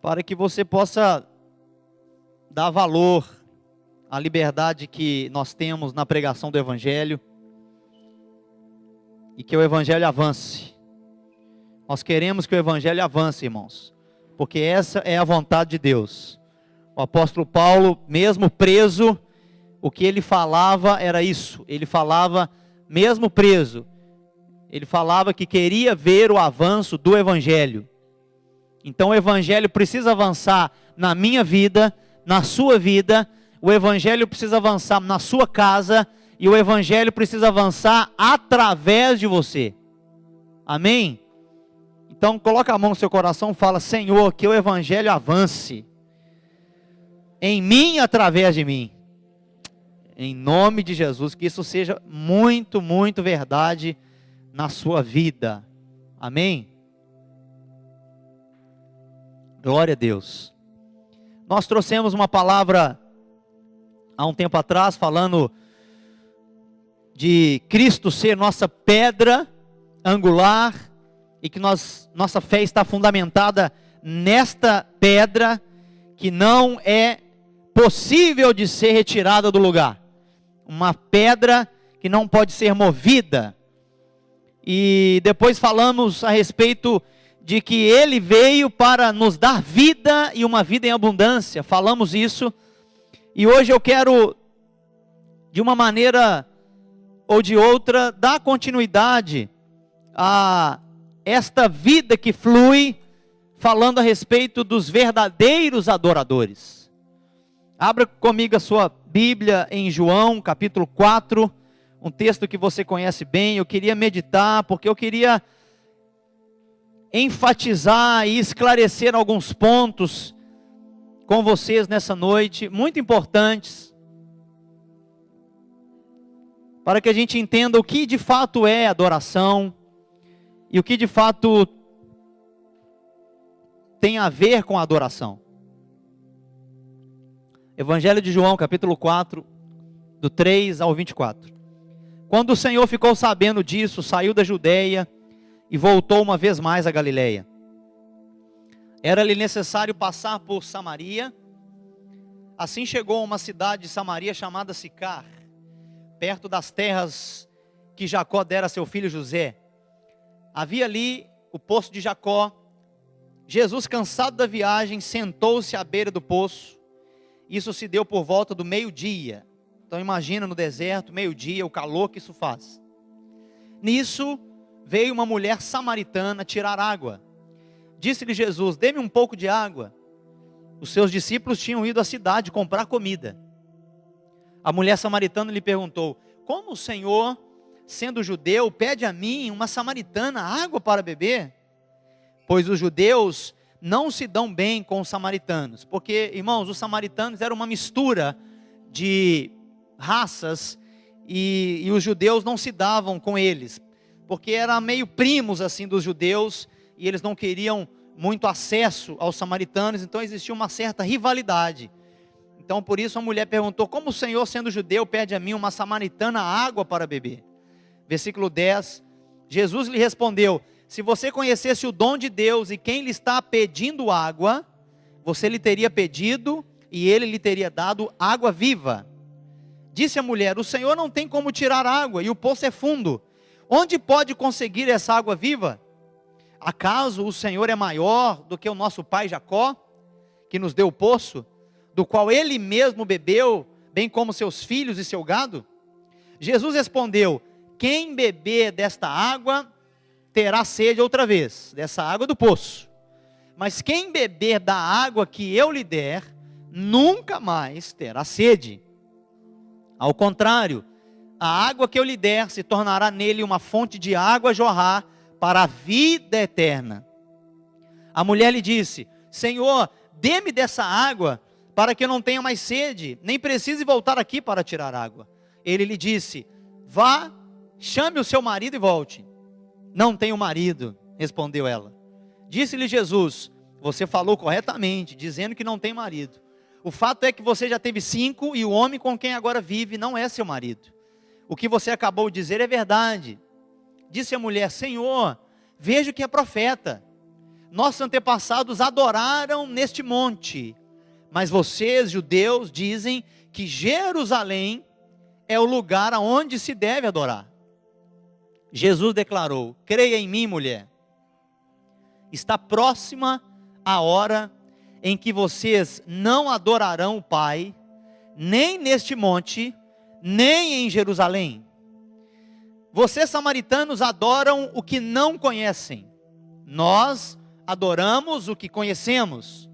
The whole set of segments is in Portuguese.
para que você possa dar valor à liberdade que nós temos na pregação do Evangelho e que o Evangelho avance. Nós queremos que o Evangelho avance, irmãos, porque essa é a vontade de Deus. O apóstolo Paulo, mesmo preso, o que ele falava era isso. Ele falava, mesmo preso, ele falava que queria ver o avanço do Evangelho. Então o Evangelho precisa avançar na minha vida, na sua vida. O Evangelho precisa avançar na sua casa. E o Evangelho precisa avançar através de você. Amém? Então coloca a mão no seu coração e fala: Senhor, que o Evangelho avance em mim e através de mim. Em nome de Jesus, que isso seja muito, muito verdade na sua vida. Amém? Glória a Deus. Nós trouxemos uma palavra há um tempo atrás, falando de Cristo ser nossa pedra angular, e que nossa fé está fundamentada nesta pedra, que não é possível de ser retirada do lugar. Uma pedra que não pode ser movida. E depois falamos a respeito de que Ele veio para nos dar vida e uma vida em abundância. Falamos isso. E hoje eu quero, de uma maneira ou de outra, dar continuidade a esta vida que flui, falando a respeito dos verdadeiros adoradores. Abra comigo a sua Bíblia em João, capítulo 4, um texto que você conhece bem. Eu queria meditar, porque eu queria enfatizar e esclarecer alguns pontos com vocês nessa noite, muito importantes, para que a gente entenda o que de fato é adoração, e o que de fato tem a ver com a adoração. Evangelho de João, capítulo 4, do 3 ao 24. Quando o Senhor ficou sabendo disso, saiu da Judeia e voltou uma vez mais a Galileia. Era-lhe necessário passar por Samaria. Assim chegou a uma cidade de Samaria chamada Sicar, perto das terras que Jacó dera a seu filho José. Havia ali o poço de Jacó. Jesus, cansado da viagem, sentou-se à beira do poço. Isso se deu por volta do meio-dia. Então imagina no deserto, meio-dia, o calor que isso faz. Nisso veio uma mulher samaritana tirar água. Disse-lhe Jesus: dê-me um pouco de água. Os seus discípulos tinham ido à cidade comprar comida. A mulher samaritana lhe perguntou: como o Senhor, sendo judeu, pede a mim, uma samaritana, água para beber? Pois os judeus não se dão bem com os samaritanos. Porque, irmãos, os samaritanos eram uma mistura de raças, e os judeus não se davam com eles, porque eram meio primos assim dos judeus, e eles não queriam muito acesso aos samaritanos, então existia uma certa rivalidade. Então por isso a mulher perguntou: como o Senhor, sendo judeu, pede a mim, uma samaritana, água para beber? Versículo 10, Jesus lhe respondeu: se você conhecesse o dom de Deus e quem lhe está pedindo água, você lhe teria pedido e ele lhe teria dado água viva. Disse a mulher: o Senhor não tem como tirar água e o poço é fundo. Onde pode conseguir essa água viva? Acaso o Senhor é maior do que o nosso pai Jacó, que nos deu o poço, do qual ele mesmo bebeu, bem como seus filhos e seu gado? Jesus respondeu: quem beber desta água terá sede outra vez, dessa água do poço. Mas quem beber da água que eu lhe der, nunca mais terá sede. Ao contrário, a água que eu lhe der se tornará nele uma fonte de água a jorrar para a vida eterna. A mulher lhe disse: Senhor, dê-me dessa água, para que eu não tenha mais sede, nem precise voltar aqui para tirar água. Ele lhe disse: vá, chame o seu marido e volte. Não tenho marido, respondeu ela. Disse-lhe Jesus: você falou corretamente, dizendo que não tem marido. O fato é que você já teve 5 e o homem com quem agora vive não é seu marido. O que você acabou de dizer é verdade. Disse a mulher: Senhor, vejo que é profeta. nossos antepassados adoraram neste monte, mas vocês, judeus, dizem que Jerusalém é o lugar aonde se deve adorar. Jesus declarou: creia em mim, mulher. Está próxima a hora em que vocês não adorarão o Pai, nem neste monte, nem em Jerusalém. Vocês, samaritanos, adoram o que não conhecem. Nós adoramos o que conhecemos,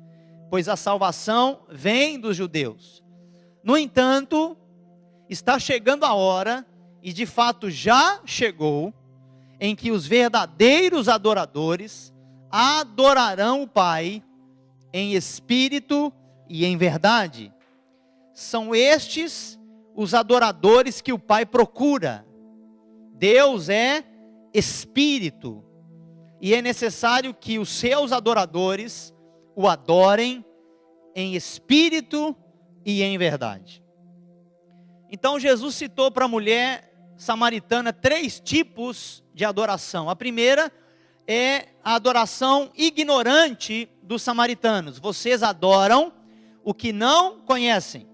pois a salvação vem dos judeus. No entanto, está chegando a hora, e de fato já chegou, em que os verdadeiros adoradores adorarão o Pai em espírito e em verdade. São estes os adoradores que o Pai procura. Deus é espírito, e é necessário que os seus adoradores o adorem em espírito e em verdade. Então Jesus citou para a mulher samaritana 3 tipos de adoração. A primeira é a adoração ignorante dos samaritanos. Vocês adoram o que não conhecem.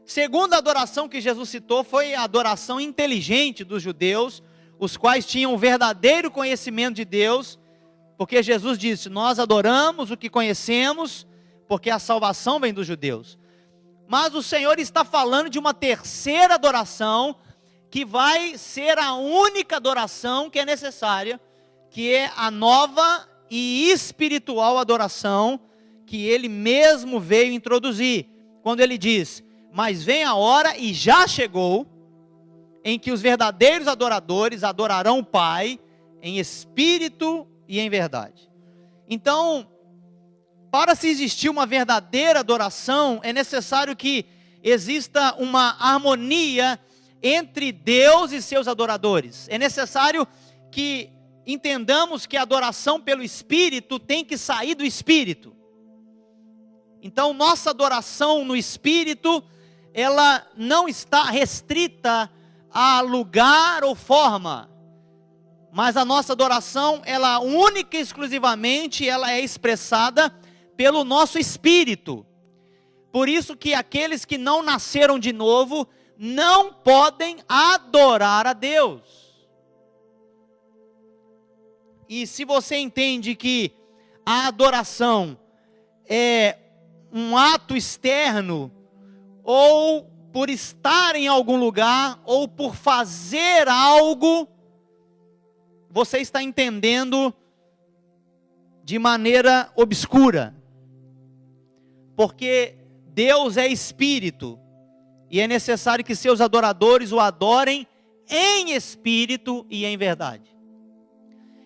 Segunda adoração que Jesus citou foi a adoração inteligente dos judeus, os quais tinham o verdadeiro conhecimento de Deus, porque Jesus disse: nós adoramos o que conhecemos, porque a salvação vem dos judeus. Mas o Senhor está falando de uma terceira adoração, que vai ser a única adoração que é necessária, que é a nova e espiritual adoração, que Ele mesmo veio introduzir, quando Ele diz: mas vem a hora, e já chegou, em que os verdadeiros adoradores adorarão o Pai em espírito e em verdade. Então, para se existir uma verdadeira adoração, é necessário que exista uma harmonia entre Deus e seus adoradores. É necessário que entendamos que a adoração pelo Espírito tem que sair do Espírito. Então, nossa adoração no Espírito, ela não está restrita a lugar ou forma, mas a nossa adoração, ela única e exclusivamente, ela é expressada pelo nosso Espírito. Por isso que aqueles que não nasceram de novo, não podem adorar a Deus. E se você entende que a adoração é um ato externo, ou por estar em algum lugar, ou por fazer algo, você está entendendo de maneira obscura. Porque Deus é espírito, e é necessário que seus adoradores o adorem em espírito e em verdade.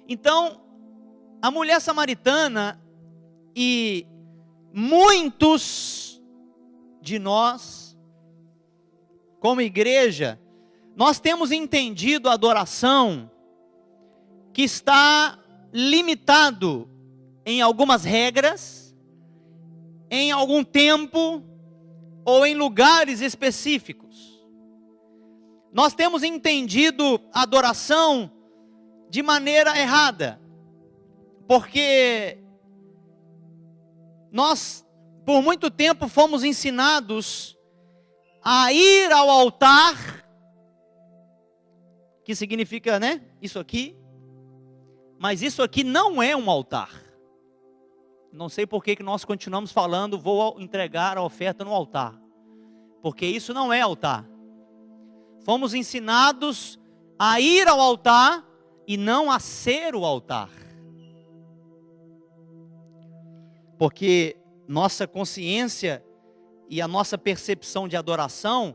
Então, a mulher samaritana e muitos de nós, como igreja, nós temos entendido a adoração que está limitado em algumas regras, em algum tempo ou em lugares específicos. Nós temos entendido a adoração de maneira errada, porque nós por muito tempo fomos ensinados a ir ao altar, que significa, né, isso aqui, mas isso aqui não é um altar. Não sei por que nós continuamos falando, vou entregar a oferta no altar, porque isso não é altar. Fomos ensinados a ir ao altar e não a ser o altar, porque nossa consciência e a nossa percepção de adoração,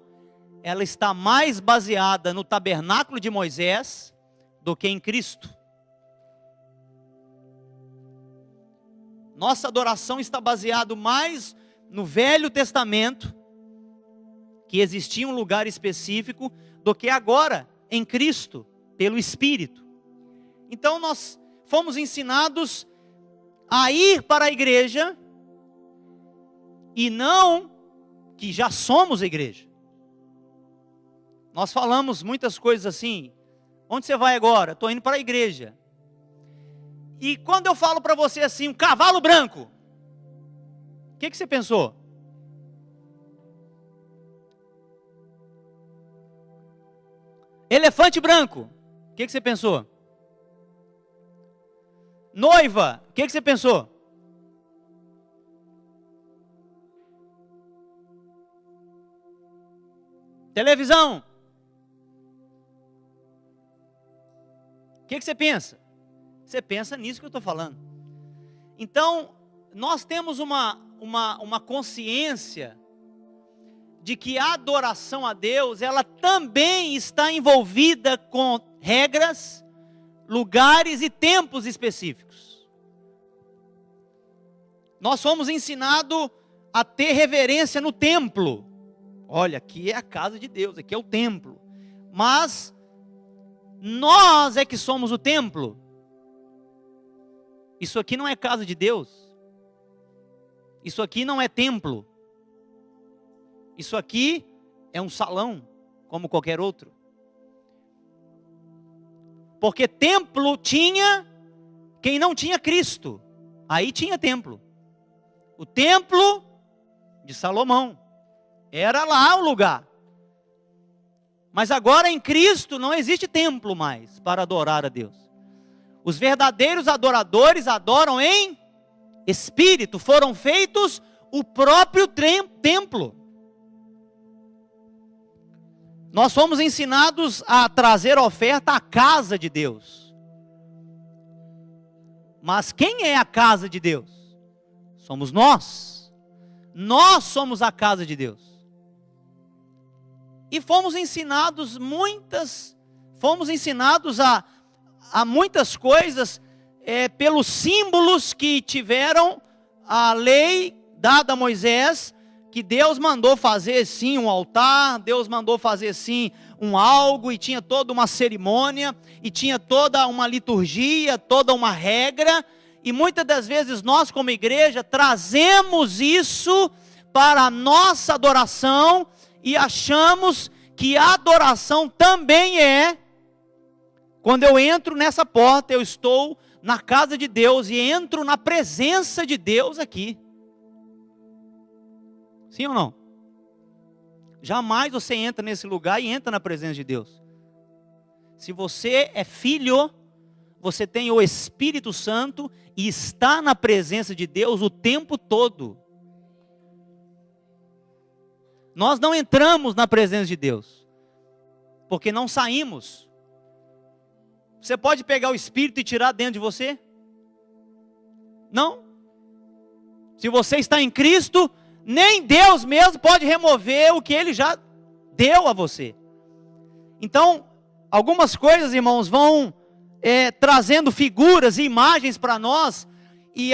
ela está mais baseada no tabernáculo de Moisés do que em Cristo. Nossa adoração está baseada mais no Velho Testamento, que existia um lugar específico, do que agora em Cristo, pelo Espírito. Então nós fomos ensinados a ir para a igreja, e não que já somos a igreja. Nós falamos muitas coisas assim: onde você vai agora? Estou indo para a igreja. E quando eu falo para você assim, um cavalo branco, o que você pensou? Elefante branco, o que você pensou? Noiva, o que você pensou? Televisão. O que você pensa? Você pensa nisso que eu estou falando. Então, nós temos uma consciência de que a adoração a Deus, ela também está envolvida com regras, lugares e tempos específicos. Nós fomos ensinados a ter reverência no templo. Olha, aqui é a casa de Deus, aqui é o templo. Mas nós é que somos o templo. Isso aqui não é casa de Deus. Isso aqui não é templo. Isso aqui é um salão, como qualquer outro. Porque templo tinha quem não tinha Cristo. Aí tinha templo. O templo de Salomão. Era lá o lugar. Mas agora em Cristo não existe templo mais para adorar a Deus. Os verdadeiros adoradores adoram em espírito. Foram feitos o próprio templo. Nós fomos ensinados a trazer oferta à casa de Deus. Mas quem é a casa de Deus? Somos nós. Nós somos a casa de Deus. E fomos ensinados a muitas coisas pelos símbolos que tiveram a lei dada a Moisés, que Deus mandou fazer sim um altar, Deus mandou fazer sim um algo, e tinha toda uma cerimônia, e tinha toda uma liturgia, toda uma regra, e muitas das vezes nós como igreja trazemos isso para a nossa adoração, e achamos que a adoração também é, quando eu entro nessa porta, eu estou na casa de Deus, e entro na presença de Deus aqui. Sim ou não? Jamais você entra nesse lugar e entra na presença de Deus. Se você é filho, você tem o Espírito Santo e está na presença de Deus o tempo todo. Nós não entramos na presença de Deus, porque não saímos. Você pode pegar o Espírito e tirar dentro de você? Não. Se você está em Cristo, nem Deus mesmo pode remover o que Ele já deu a você. Então, algumas coisas, irmãos, vão trazendo figuras e imagens para nós, e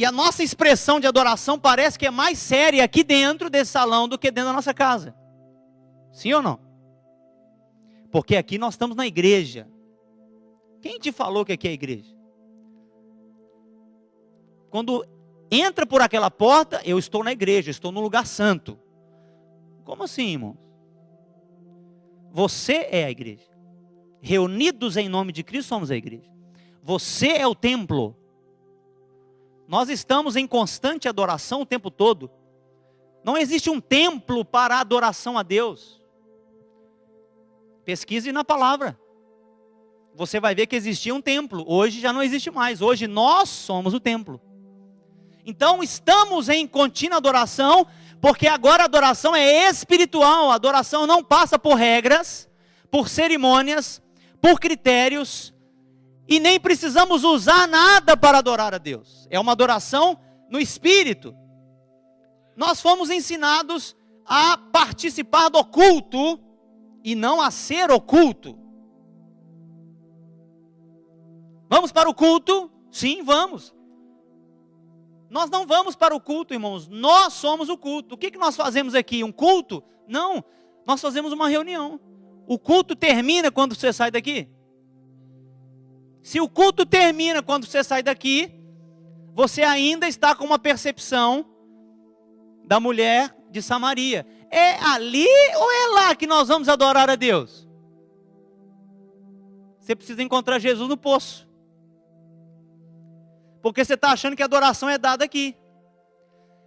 a nossa expressão de adoração parece que é mais séria aqui dentro desse salão do que dentro da nossa casa. Sim ou não? Porque aqui nós estamos na igreja. Quem te falou que aqui é a igreja? Quando entra por aquela porta, eu estou na igreja, estou no lugar santo. Como assim, irmãos? Você é a igreja. Reunidos em nome de Cristo somos a igreja. Você é o templo. Nós estamos em constante adoração o tempo todo. Não existe um templo para a adoração a Deus. Pesquise na palavra. Você vai ver que existia um templo. Hoje já não existe mais. Hoje nós somos o templo. Então estamos em contínua adoração, porque agora a adoração é espiritual. A adoração não passa por regras, por cerimônias, por critérios, e nem precisamos usar nada para adorar a Deus. É uma adoração no Espírito. Nós fomos ensinados a participar do culto e não a ser o culto. Vamos para o culto? Sim, vamos. Nós não vamos para o culto, irmãos. Nós somos o culto. O que nós fazemos aqui? Um culto? Não, nós fazemos uma reunião. O culto termina quando você sai daqui? Se o culto termina quando você sai daqui, você ainda está com uma percepção da mulher de Samaria. É ali ou é lá que nós vamos adorar a Deus? Você precisa encontrar Jesus no poço. Porque você está achando que a adoração é dada aqui.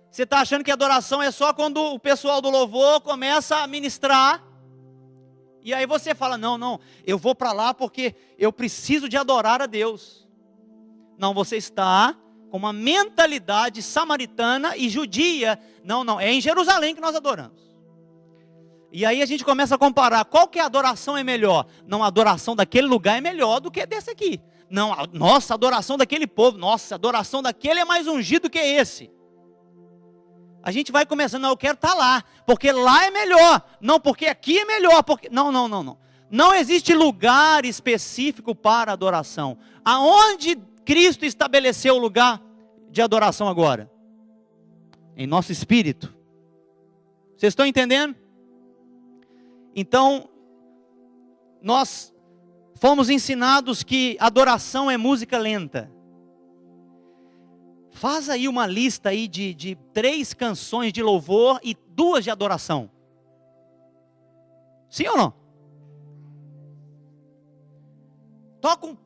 Você está achando que a adoração é só quando o pessoal do louvor começa a ministrar. E aí você fala, não, eu vou para lá porque eu preciso de adorar a Deus. Não, você está com uma mentalidade samaritana e judia. Não, é em Jerusalém que nós adoramos. E aí a gente começa a comparar, qual que é a adoração é melhor? Não, a adoração daquele lugar é melhor do que desse aqui. Não, nossa, a adoração daquele povo, nossa, a adoração daquele é mais ungido que esse. A gente vai começando, não, eu quero estar lá, porque lá é melhor. Não, porque aqui é melhor. Porque... Não. Não existe lugar específico para adoração. Aonde Cristo estabeleceu o lugar de adoração agora? Em nosso espírito. Vocês estão entendendo? Então, nós fomos ensinados que adoração é música lenta. Faz aí uma lista aí de 3 canções de louvor e 2 de adoração. Sim ou não?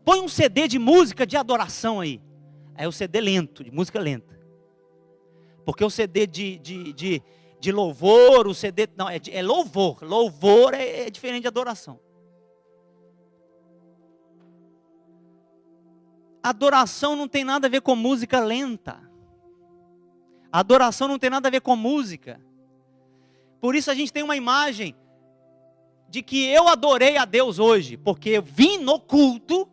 Põe um CD de música de adoração aí. É o CD lento, de música lenta. Porque o CD de louvor, o CD... Não, é louvor. Louvor é diferente de adoração. Adoração não tem nada a ver com música lenta. Adoração não tem nada a ver com música. Por isso a gente tem uma imagem de que eu adorei a Deus hoje, porque eu vim no culto,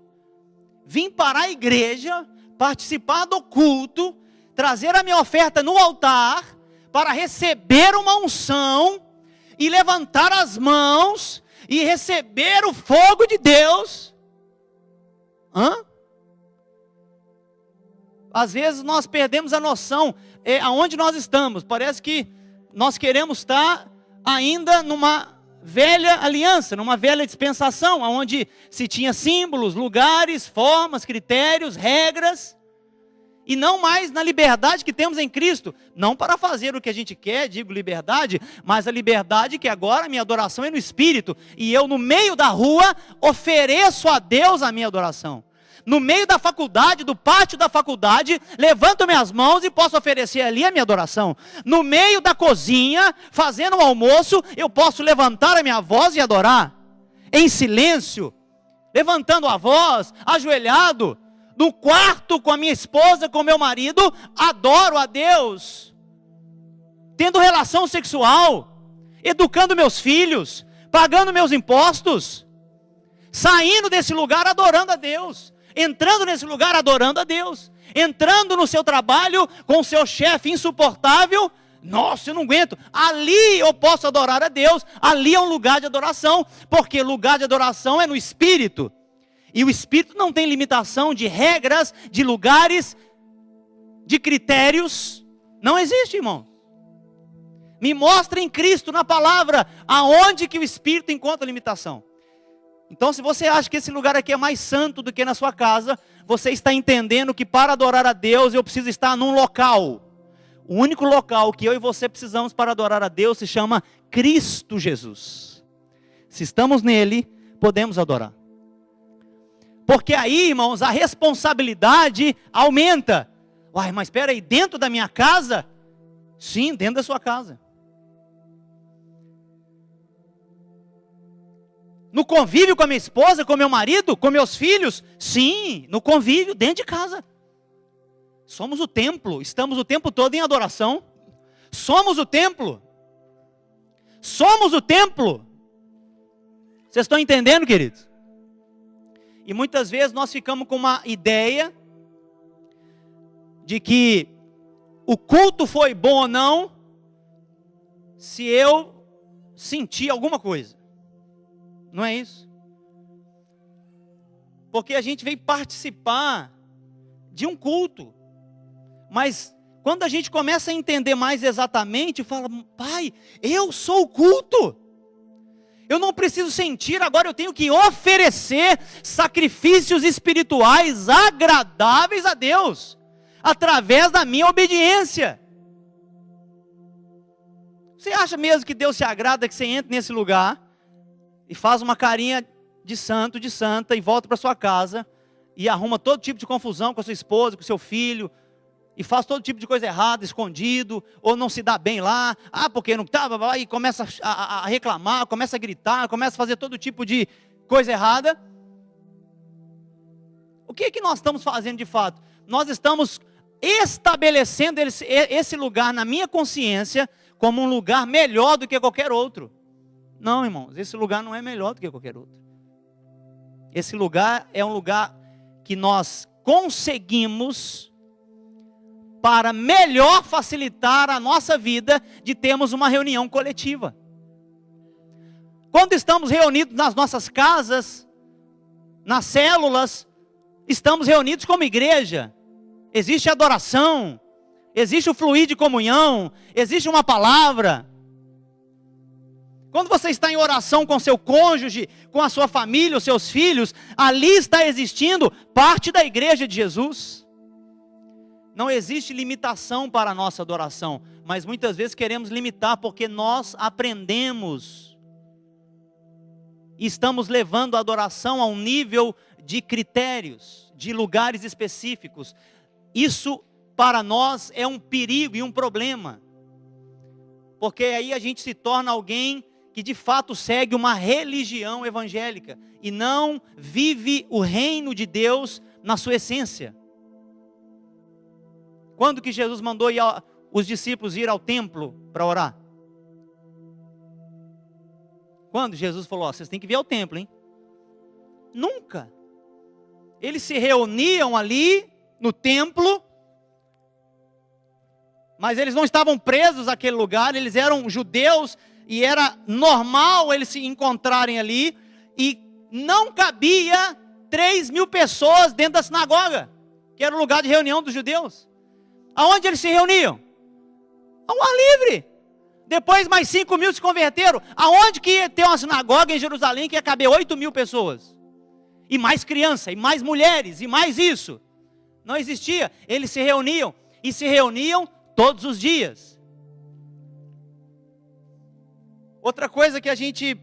vim para a igreja, participar do culto, trazer a minha oferta no altar, para receber uma unção, e levantar as mãos, e receber o fogo de Deus. Às vezes nós perdemos a noção aonde nós estamos. Parece que nós queremos estar ainda numa velha aliança, numa velha dispensação, onde se tinha símbolos, lugares, formas, critérios, regras, e não mais na liberdade que temos em Cristo. Não para fazer o que a gente quer, digo liberdade, mas a liberdade que agora a minha adoração é no Espírito, e eu no meio da rua ofereço a Deus a minha adoração. No meio da faculdade, do pátio da faculdade, levanto minhas mãos e posso oferecer ali a minha adoração. No meio da cozinha, fazendo um almoço, eu posso levantar a minha voz e adorar. Em silêncio, levantando a voz, ajoelhado. No quarto com a minha esposa, com o meu marido, adoro a Deus. Tendo relação sexual, educando meus filhos, pagando meus impostos. Saindo desse lugar adorando a Deus. Entrando nesse lugar adorando a Deus, entrando no seu trabalho com o seu chefe insuportável, nossa, eu não aguento, ali eu posso adorar a Deus, ali é um lugar de adoração, porque lugar de adoração é no Espírito, e o Espírito não tem limitação de regras, de lugares, de critérios, não existe, irmão. Me mostra em Cristo, na palavra, aonde que o Espírito encontra limitação. Então, se você acha que esse lugar aqui é mais santo do que na sua casa, você está entendendo que para adorar a Deus, eu preciso estar num local. O único local que eu e você precisamos para adorar a Deus se chama Cristo Jesus. Se estamos nele, podemos adorar. Porque aí, irmãos, a responsabilidade aumenta. Uai, mas espera aí, dentro da minha casa? Sim, dentro da sua casa. No convívio com a minha esposa, com meu marido, com meus filhos? Sim, no convívio, dentro de casa. Somos o templo, estamos o tempo todo em adoração. Somos o templo. Somos o templo. Vocês estão entendendo, queridos? E muitas vezes nós ficamos com uma ideia de que o culto foi bom ou não, se eu sentir alguma coisa. Não é isso? Porque a gente veio participar de um culto. Mas quando a gente começa a entender mais exatamente, fala, pai, eu sou o culto. Eu não preciso sentir, agora eu tenho que oferecer sacrifícios espirituais agradáveis a Deus, através da minha obediência. Você acha mesmo que Deus se agrada que você entre nesse lugar e faz uma carinha de santo, de santa, e volta para sua casa, e arruma todo tipo de confusão com a sua esposa, com o seu filho, e faz todo tipo de coisa errada, escondido, ou não se dá bem lá, porque não estava, e começa a reclamar, começa a gritar, começa a fazer todo tipo de coisa errada. O que é que nós estamos fazendo de fato? Nós estamos estabelecendo esse lugar na minha consciência como um lugar melhor do que qualquer outro. Não, irmãos, esse lugar não é melhor do que qualquer outro. Esse lugar é um lugar que nós conseguimos para melhor facilitar a nossa vida de termos uma reunião coletiva. Quando estamos reunidos nas nossas casas, nas células, estamos reunidos como igreja. Existe adoração, existe o fluir de comunhão, existe uma palavra. Quando você está em oração com seu cônjuge, com a sua família, os seus filhos, ali está existindo parte da igreja de Jesus. Não existe limitação para a nossa adoração, mas muitas vezes queremos limitar porque nós aprendemos e estamos levando a adoração a um nível de critérios, de lugares específicos. Isso para nós é um perigo e um problema, porque aí a gente se torna alguém que de fato segue uma religião evangélica e não vive o reino de Deus na sua essência. Quando que Jesus mandou os discípulos ir ao templo para orar? Quando Jesus falou, vocês têm que vir ao templo, hein? Nunca. Eles se reuniam ali no templo, mas eles não estavam presos àquele lugar, eles eram judeus e era normal eles se encontrarem ali, e não cabia 3.000 pessoas dentro da sinagoga, que era o lugar de reunião dos judeus. Aonde eles se reuniam? Ao ar livre. Depois mais 5.000 se converteram. Aonde que ia ter uma sinagoga em Jerusalém que ia caber 8.000 pessoas? E mais criança, e mais mulheres, e mais isso. Não existia. Eles se reuniam, e se reuniam todos os dias. Outra coisa que a gente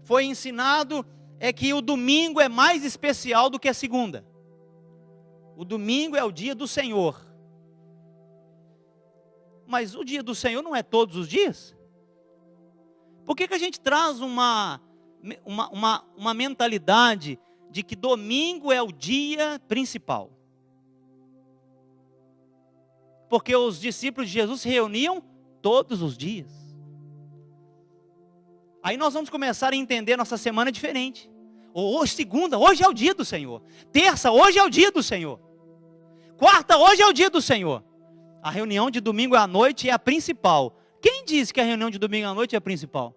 foi ensinado é que o domingo é mais especial do que a segunda. O domingo é o dia do Senhor. Mas o dia do Senhor não é todos os dias? Por que a gente traz uma mentalidade de que domingo é o dia principal? Porque os discípulos de Jesus se reuniam todos os dias. Aí nós vamos começar a entender nossa semana diferente. Hoje, segunda, hoje é o dia do Senhor. Terça, hoje é o dia do Senhor. Quarta, hoje é o dia do Senhor. A reunião de domingo à noite é a principal. Quem disse que a reunião de domingo à noite é a principal?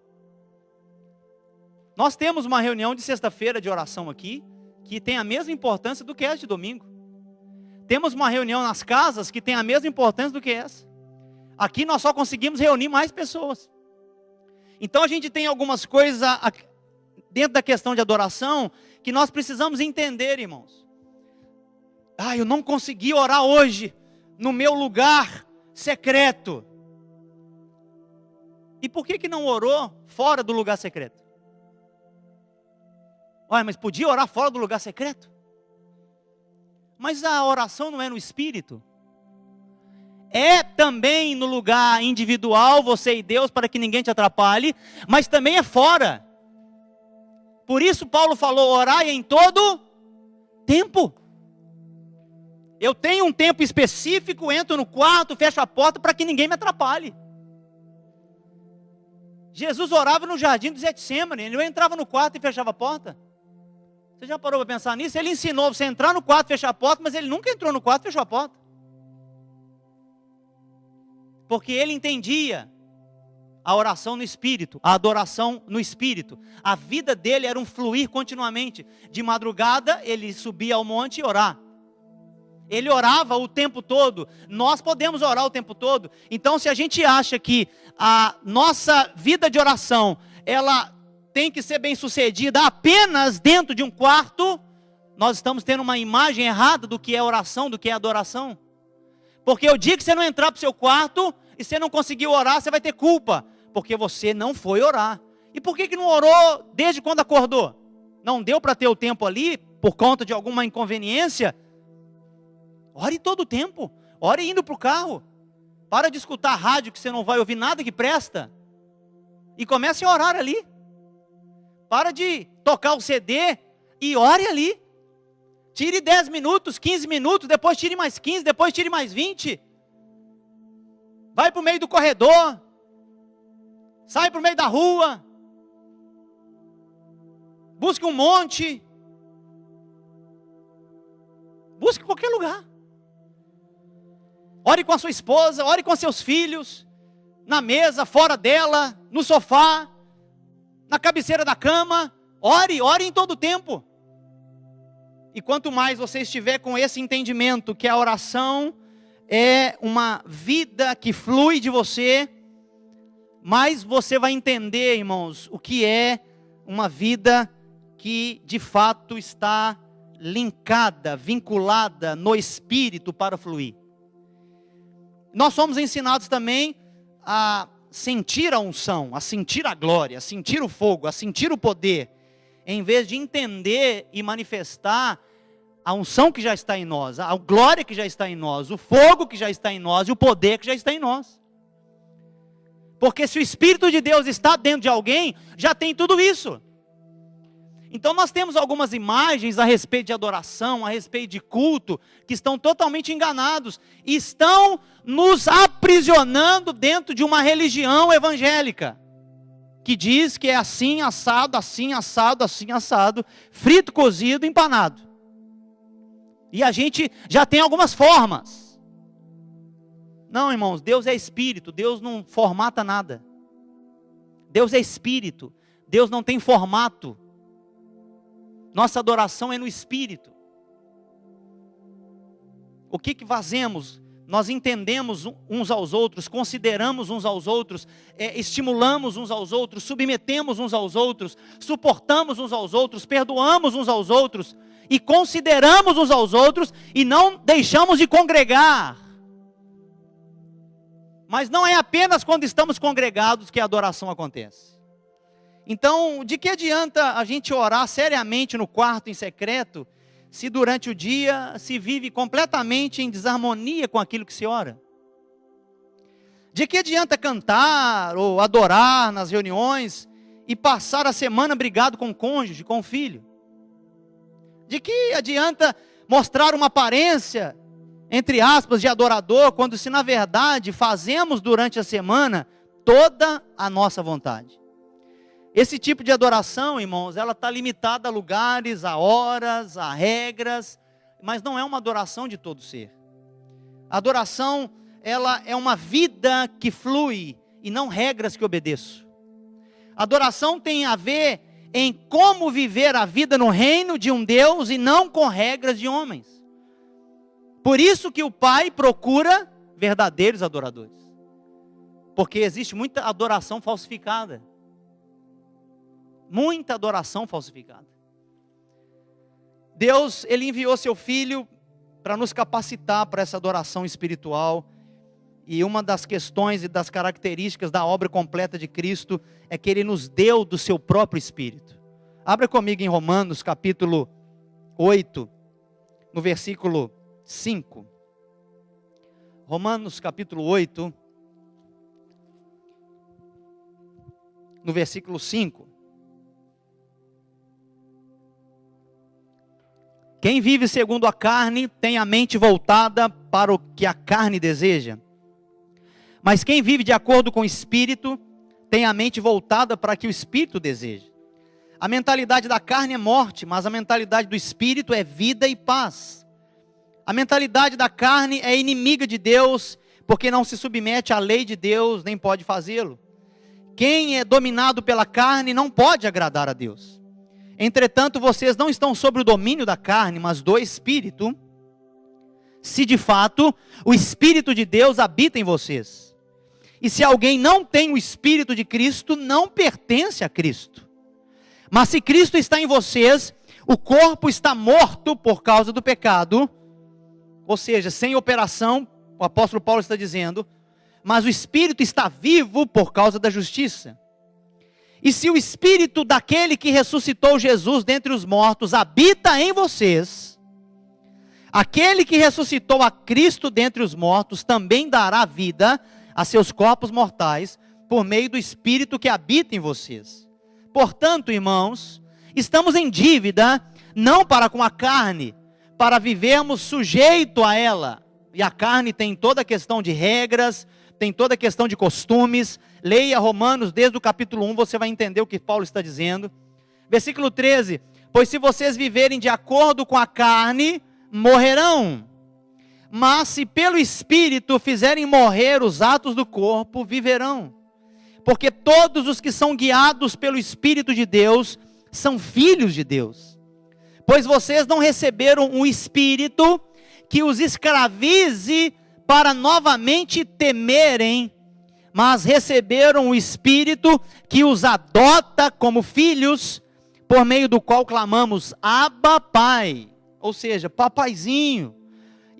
Nós temos uma reunião de sexta-feira de oração aqui, que tem a mesma importância do que essa de domingo. Temos uma reunião nas casas que tem a mesma importância do que essa. Aqui nós só conseguimos reunir mais pessoas. Então a gente tem algumas coisas dentro da questão de adoração que nós precisamos entender, irmãos. Eu não consegui orar hoje no meu lugar secreto. E por que não orou fora do lugar secreto? Mas podia orar fora do lugar secreto? Mas a oração não é no espírito? É também no lugar individual, você e Deus, para que ninguém te atrapalhe, mas também é fora. Por isso Paulo falou, orai em todo tempo. Eu tenho um tempo específico, entro no quarto, fecho a porta para que ninguém me atrapalhe. Jesus orava no jardim do Getsêmani, ele entrava no quarto e fechava a porta. Você já parou para pensar nisso? Ele ensinou você a entrar no quarto, fechar a porta, mas ele nunca entrou no quarto e fechou a porta. Porque ele entendia a oração no Espírito, a adoração no Espírito. A vida dele era um fluir continuamente. De madrugada ele subia ao monte e orar. Ele orava o tempo todo. Nós podemos orar o tempo todo. Então se a gente acha que a nossa vida de oração, ela tem que ser bem sucedida apenas dentro de um quarto, nós estamos tendo uma imagem errada do que é oração, do que é adoração. Porque o dia que você não entrar para o seu quarto e você não conseguiu orar, você vai ter culpa, porque você não foi orar. E por que não orou desde quando acordou? Não deu para ter o tempo ali? por conta de alguma inconveniência, ore todo o tempo. Ore indo para o carro. Para de escutar a rádio que você não vai ouvir nada que presta. E comece a orar ali. Para de tocar o CD e ore ali. Tire 10 minutos, 15 minutos, depois tire mais 15, depois tire mais 20. Vai para o meio do corredor. Sai para o meio da rua. Busque um monte. Busque qualquer lugar. Ore com a sua esposa, ore com seus filhos, na mesa, fora dela, no sofá, na cabeceira da cama. Ore em todo o tempo. E quanto mais você estiver com esse entendimento que a oração é uma vida que flui de você, mais você vai entender, irmãos, o que é uma vida que de fato está linkada, vinculada no Espírito para fluir. Nós somos ensinados também a sentir a unção, a sentir a glória, a sentir o fogo, a sentir o poder, em vez de entender e manifestar a unção que já está em nós, a glória que já está em nós, o fogo que já está em nós e o poder que já está em nós. Porque se o Espírito de Deus está dentro de alguém, já tem tudo isso. Então nós temos algumas imagens a respeito de adoração, a respeito de culto, que estão totalmente enganados, e estão nos aprisionando dentro de uma religião evangélica, que diz que é assim, assado, assim, assado, assim, assado, frito, cozido, empanado. E a gente já tem algumas formas. Não, irmãos, Deus é Espírito, Deus não formata nada. Deus é Espírito, Deus não tem formato. Nossa adoração é no Espírito. O que fazemos? Nós entendemos uns aos outros, consideramos uns aos outros, estimulamos uns aos outros, submetemos uns aos outros, suportamos uns aos outros, perdoamos uns aos outros, e consideramos uns aos outros, e não deixamos de congregar. Mas não é apenas quando estamos congregados que a adoração acontece. Então, de que adianta a gente orar seriamente no quarto em secreto, se durante o dia se vive completamente em desarmonia com aquilo que se ora? De que adianta cantar ou adorar nas reuniões e passar a semana brigado com o cônjuge, com o filho? De que adianta mostrar uma aparência, entre aspas, de adorador, quando se na verdade fazemos durante a semana toda a nossa vontade? Esse tipo de adoração, irmãos, ela está limitada a lugares, a horas, a regras, mas não é uma adoração de todo ser. A adoração, ela é uma vida que flui e não regras que obedeço. A adoração tem a ver em como viver a vida no reino de um Deus e não com regras de homens. Por isso que o Pai procura verdadeiros adoradores. Porque existe muita adoração falsificada. Muita adoração falsificada. Deus, Ele enviou seu Filho para nos capacitar para essa adoração espiritual. E uma das questões e das características da obra completa de Cristo é que Ele nos deu do seu próprio Espírito. Abra comigo em Romanos capítulo 8, no versículo 5. Romanos capítulo 8, no versículo 5. Quem vive segundo a carne tem a mente voltada para o que a carne deseja. Mas quem vive de acordo com o Espírito tem a mente voltada para o que o Espírito deseja. A mentalidade da carne é morte, mas a mentalidade do Espírito é vida e paz. A mentalidade da carne é inimiga de Deus, porque não se submete à lei de Deus, nem pode fazê-lo. Quem é dominado pela carne não pode agradar a Deus. Entretanto, vocês não estão sob o domínio da carne, mas do Espírito, se de fato o Espírito de Deus habita em vocês. E se alguém não tem o Espírito de Cristo, não pertence a Cristo. Mas se Cristo está em vocês, o corpo está morto por causa do pecado, ou seja, sem operação, o apóstolo Paulo está dizendo, mas o Espírito está vivo por causa da justiça. E se o Espírito daquele que ressuscitou Jesus dentre os mortos habita em vocês, aquele que ressuscitou a Cristo dentre os mortos também dará vida a seus corpos mortais por meio do Espírito que habita em vocês. Portanto, irmãos, estamos em dívida, não para com a carne, para vivermos sujeito a ela. E a carne tem toda a questão de regras, tem toda a questão de costumes. Leia Romanos desde o capítulo 1, você vai entender o que Paulo está dizendo. Versículo 13, pois se vocês viverem de acordo com a carne, morrerão. Mas se pelo Espírito fizerem morrer os atos do corpo, viverão. Porque todos os que são guiados pelo Espírito de Deus, são filhos de Deus. Pois vocês não receberam um Espírito que os escravize para novamente temerem, mas receberam o Espírito que os adota como filhos, por meio do qual clamamos, Abba, Pai, ou seja, papaizinho.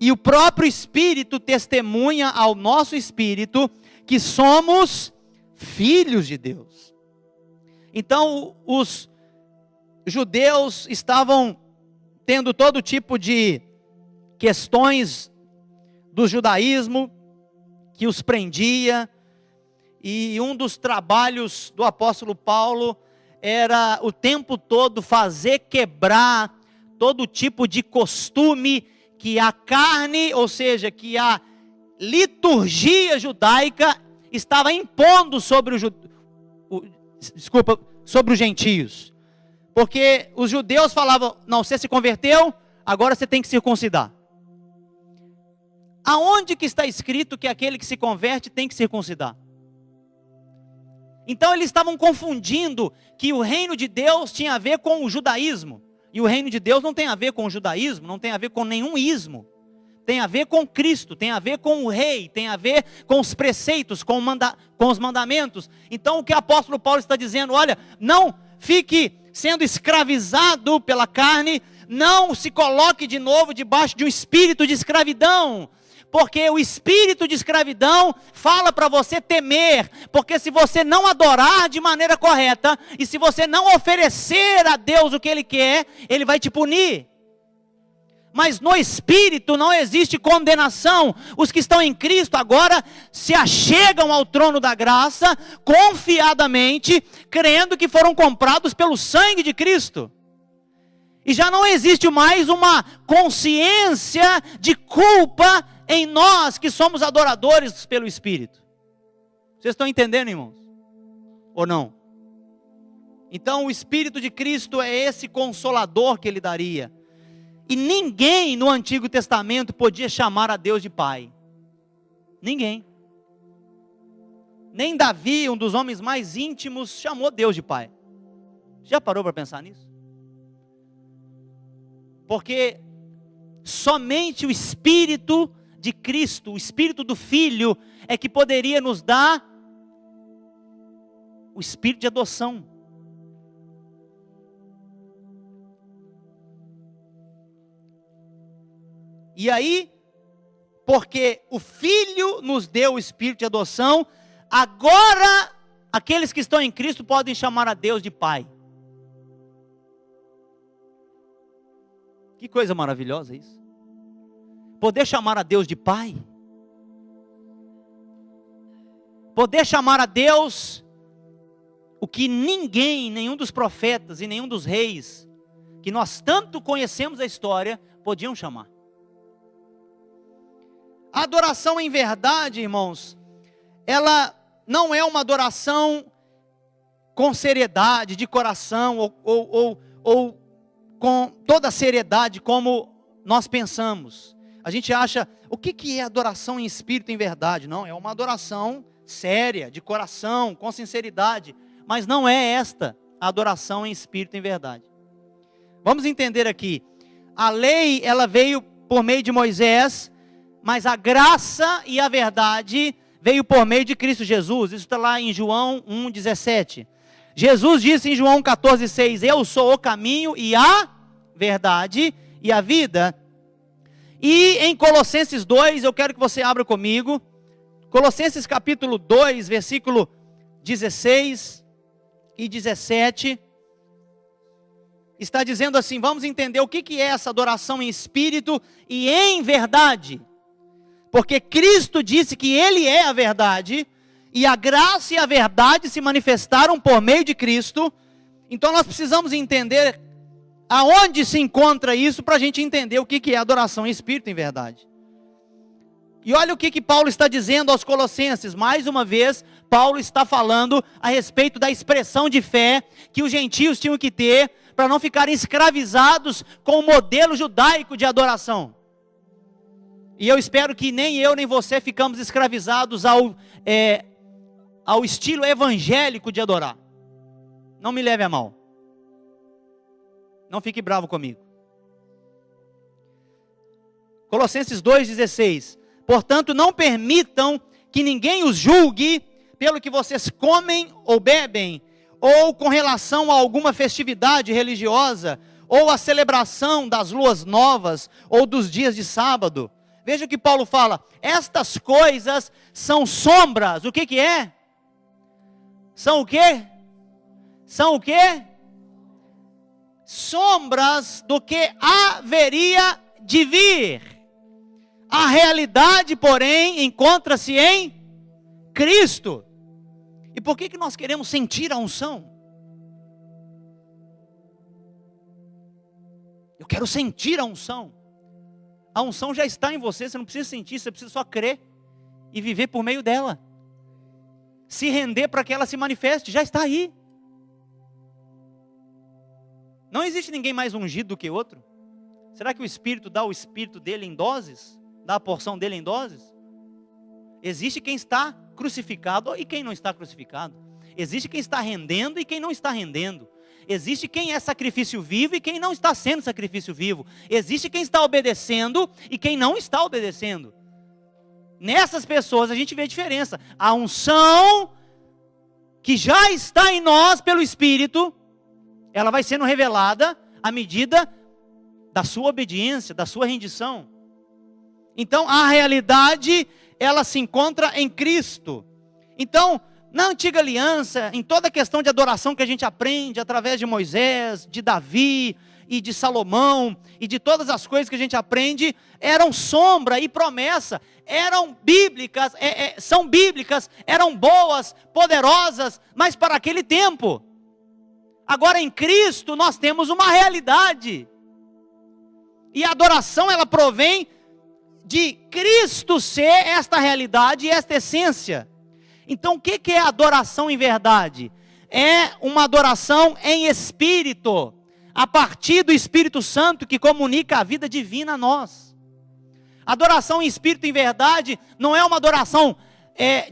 E o próprio Espírito testemunha ao nosso espírito que somos filhos de Deus. Então, os judeus estavam tendo todo tipo de questões do judaísmo que os prendia, e um dos trabalhos do apóstolo Paulo era o tempo todo fazer quebrar todo tipo de costume que a carne, ou seja, que a liturgia judaica estava impondo sobre sobre os gentios. Porque os judeus falavam, não, você se converteu, agora você tem que circuncidar. Aonde que está escrito que aquele que se converte tem que circuncidar? Então eles estavam confundindo que o reino de Deus tinha a ver com o judaísmo. E o reino de Deus não tem a ver com o judaísmo, não tem a ver com nenhum ismo. Tem a ver com Cristo, tem a ver com o rei, tem a ver com os preceitos, com os mandamentos. Então o que o apóstolo Paulo está dizendo, olha, não fique sendo escravizado pela carne, não se coloque de novo debaixo de um espírito de escravidão. Porque o espírito de escravidão fala para você temer, porque se você não adorar de maneira correta, e se você não oferecer a Deus o que Ele quer, Ele vai te punir. Mas no Espírito não existe condenação. Os que estão em Cristo agora se achegam ao trono da graça, confiadamente, crendo que foram comprados pelo sangue de Cristo. E já não existe mais uma consciência de culpa em nós que somos adoradores pelo Espírito. Vocês estão entendendo, irmãos? Ou não? Então o Espírito de Cristo é esse consolador que Ele daria. E ninguém no Antigo Testamento podia chamar a Deus de Pai. Ninguém. Nem Davi, um dos homens mais íntimos, chamou Deus de Pai. Já parou para pensar nisso? Porque somente o Espírito de Cristo, o Espírito do Filho, é que poderia nos dar o Espírito de adoção. E aí, porque o Filho nos deu o Espírito de adoção, agora aqueles que estão em Cristo podem chamar a Deus de Pai. Que coisa maravilhosa isso. Poder chamar a Deus de Pai. Poder chamar a Deus o que ninguém, nenhum dos profetas e nenhum dos reis, que nós tanto conhecemos a história, podiam chamar. A adoração em verdade, irmãos, ela não é uma adoração com seriedade, de coração, ou com toda a seriedade como nós pensamos. A gente acha, o que é adoração em espírito em verdade? Não, é uma adoração séria, de coração, com sinceridade. Mas não é esta a adoração em espírito em verdade. Vamos entender aqui. A lei, ela veio por meio de Moisés, mas a graça e a verdade veio por meio de Cristo Jesus. Isso está lá em João 1,17. Jesus disse em João 14,6, eu sou o caminho e a verdade e a vida. E em Colossenses 2, eu quero que você abra comigo, Colossenses capítulo 2, versículo 16 e 17, está dizendo assim, vamos entender o que é essa adoração em espírito e em verdade. Porque Cristo disse que Ele é a verdade, e a graça e a verdade se manifestaram por meio de Cristo. Então nós precisamos entender aonde se encontra isso, para a gente entender o que é adoração em espírito e em verdade. E olha o que Paulo está dizendo aos Colossenses. Mais uma vez, Paulo está falando a respeito da expressão de fé que os gentios tinham que ter, para não ficarem escravizados com o modelo judaico de adoração. E eu espero que nem eu nem você ficamos escravizados ao estilo evangélico de adorar. Não me leve a mal. Não fique bravo comigo. Colossenses 2,16. Portanto, não permitam que ninguém os julgue pelo que vocês comem ou bebem, ou com relação a alguma festividade religiosa, ou a celebração das luas novas, ou dos dias de sábado. Veja o que Paulo fala, estas coisas são sombras. O que é? São o quê? São o quê? Sombras do que haveria de vir. A realidade, porém, encontra-se em Cristo. E por que nós queremos sentir a unção? Eu quero sentir a unção. A unção já está em você, você não precisa sentir, você precisa só crer e viver por meio dela. Se render para que ela se manifeste, já está aí. Não existe ninguém mais ungido do que outro. Será que o Espírito dá o Espírito dele em doses? Dá a porção dele em doses? Existe quem está crucificado e quem não está crucificado. Existe quem está rendendo e quem não está rendendo. Existe quem é sacrifício vivo e quem não está sendo sacrifício vivo. Existe quem está obedecendo e quem não está obedecendo. Nessas pessoas a gente vê a diferença. A unção que já está em nós pelo Espírito, ela vai sendo revelada à medida da sua obediência, da sua rendição. Então a realidade, ela se encontra em Cristo. Então, na antiga aliança, em toda a questão de adoração que a gente aprende através de Moisés, de Davi e de Salomão, e de todas as coisas que a gente aprende, eram sombra e promessa, eram bíblicas, são bíblicas, eram boas, poderosas, mas para aquele tempo. Agora em Cristo nós temos uma realidade, e a adoração ela provém de Cristo ser esta realidade e esta essência. Então o que é adoração em verdade? É uma adoração em espírito, a partir do Espírito Santo que comunica a vida divina a nós. Adoração em espírito em verdade não é uma adoração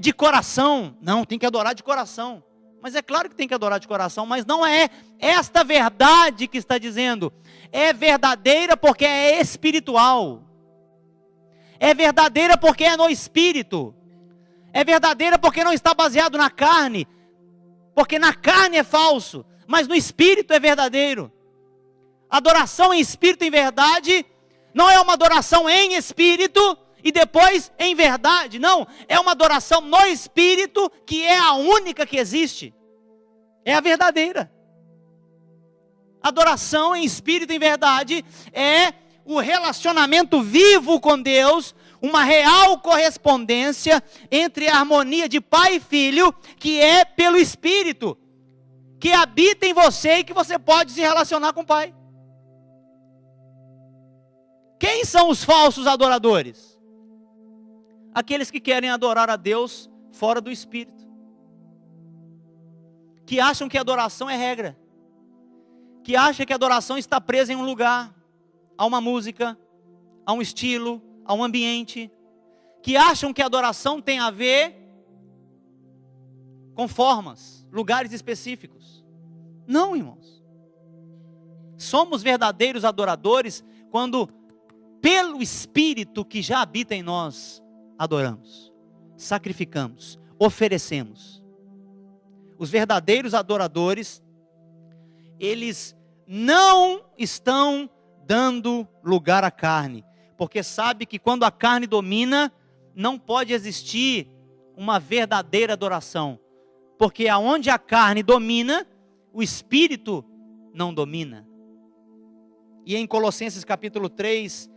de coração. Não, tem que adorar de coração. Mas é claro que tem que adorar de coração, mas não é esta verdade que está dizendo. É verdadeira porque é espiritual. É verdadeira porque é no Espírito. É verdadeira porque não está baseado na carne. Porque na carne é falso, mas no Espírito é verdadeiro. Adoração em Espírito em verdade não é uma adoração em Espírito e depois em verdade. Não, é uma adoração no Espírito que é a única que existe. É a verdadeira. Adoração em Espírito em verdade é o relacionamento vivo com Deus, uma real correspondência entre a harmonia de pai e filho, que é pelo Espírito, que habita em você e que você pode se relacionar com o Pai. Quem são os falsos adoradores? Aqueles que querem adorar a Deus fora do Espírito, que acham que a adoração é regra, que acham que a adoração está presa em um lugar, a uma música, a um estilo, a um ambiente, que acham que a adoração tem a ver com formas, lugares específicos. Não, irmãos. Somos verdadeiros adoradores quando, pelo Espírito que já habita em nós, adoramos, sacrificamos, oferecemos. Os verdadeiros adoradores, eles não estão dando lugar à carne, porque sabe que quando a carne domina, não pode existir uma verdadeira adoração, porque aonde a carne domina, o espírito não domina. E em Colossenses capítulo 3,